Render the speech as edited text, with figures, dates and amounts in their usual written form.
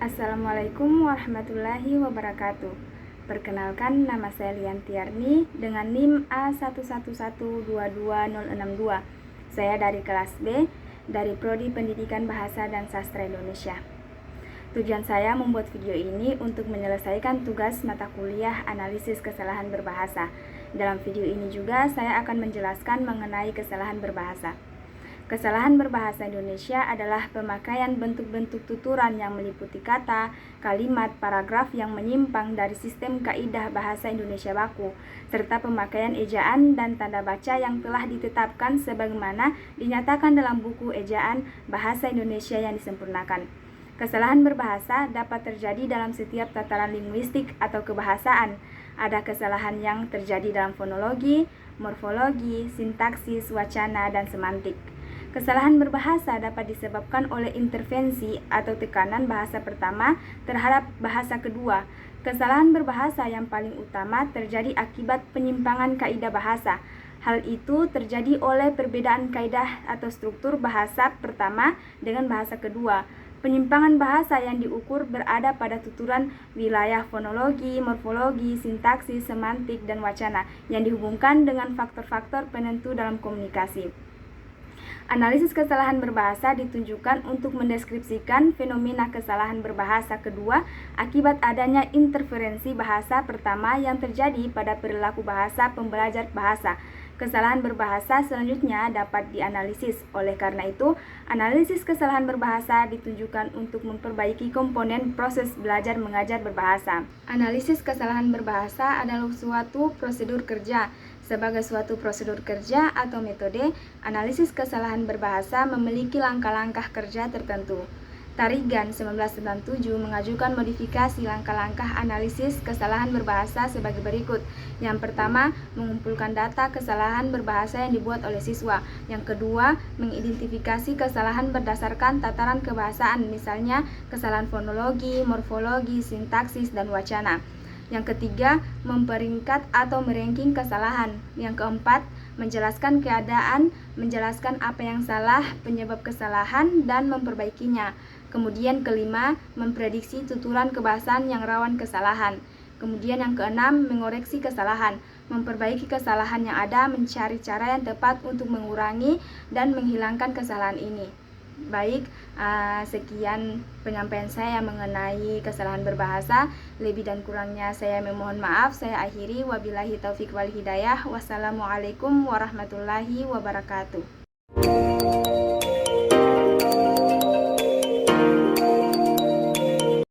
Assalamualaikum warahmatullahi wabarakatuh. Perkenalkan, nama saya Lian Tiarni dengan NIM A11122062. Saya dari kelas B dari Prodi Pendidikan Bahasa dan Sastra Indonesia. Tujuan saya membuat video ini untuk menyelesaikan tugas mata kuliah analisis kesalahan berbahasa. Dalam video ini juga saya akan menjelaskan mengenai kesalahan berbahasa. Kesalahan berbahasa Indonesia adalah pemakaian bentuk-bentuk tuturan yang meliputi kata, kalimat, paragraf yang menyimpang dari sistem kaidah bahasa Indonesia baku, serta pemakaian ejaan dan tanda baca yang telah ditetapkan sebagaimana dinyatakan dalam buku ejaan bahasa Indonesia yang disempurnakan. Kesalahan berbahasa dapat terjadi dalam setiap tataran linguistik atau kebahasaan. Ada kesalahan yang terjadi dalam fonologi, morfologi, sintaksis, wacana, dan semantik. Kesalahan berbahasa dapat disebabkan oleh intervensi atau tekanan bahasa pertama terhadap bahasa kedua. Kesalahan berbahasa yang paling utama terjadi akibat penyimpangan kaidah bahasa. Hal itu terjadi oleh perbedaan kaidah atau struktur bahasa pertama dengan bahasa kedua. Penyimpangan bahasa yang diukur berada pada tuturan wilayah fonologi, morfologi, sintaksis, semantik, dan wacana yang dihubungkan dengan faktor-faktor penentu dalam komunikasi. Analisis kesalahan berbahasa ditunjukkan untuk mendeskripsikan fenomena kesalahan berbahasa kedua akibat adanya interferensi bahasa pertama yang terjadi pada perilaku bahasa pembelajar bahasa. Kesalahan berbahasa selanjutnya dapat dianalisis. Oleh karena itu, analisis kesalahan berbahasa ditunjukkan untuk memperbaiki komponen proses belajar mengajar berbahasa. Analisis kesalahan berbahasa adalah suatu prosedur kerja. Sebagai suatu prosedur kerja atau metode, analisis kesalahan berbahasa memiliki langkah-langkah kerja tertentu. Tarigan 1997 mengajukan modifikasi langkah-langkah analisis kesalahan berbahasa sebagai berikut. Yang pertama, mengumpulkan data kesalahan berbahasa yang dibuat oleh siswa. Yang kedua, mengidentifikasi kesalahan berdasarkan tataran kebahasaan, misalnya kesalahan fonologi, morfologi, sintaksis, dan wacana. Yang ketiga, memperingkat atau meranking kesalahan. Yang keempat, menjelaskan keadaan, menjelaskan apa yang salah, penyebab kesalahan, dan memperbaikinya. Kemudian kelima, memprediksi tuturan kebahasaan yang rawan kesalahan. Kemudian yang keenam, mengoreksi kesalahan, memperbaiki kesalahan yang ada, mencari cara yang tepat untuk mengurangi dan menghilangkan kesalahan ini. Baik, sekian penyampaian saya mengenai kesalahan berbahasa. Lebih dan kurangnya saya memohon maaf. Saya akhiri, wabillahi taufik wal hidayah. Wassalamualaikum warahmatullahi wabarakatuh.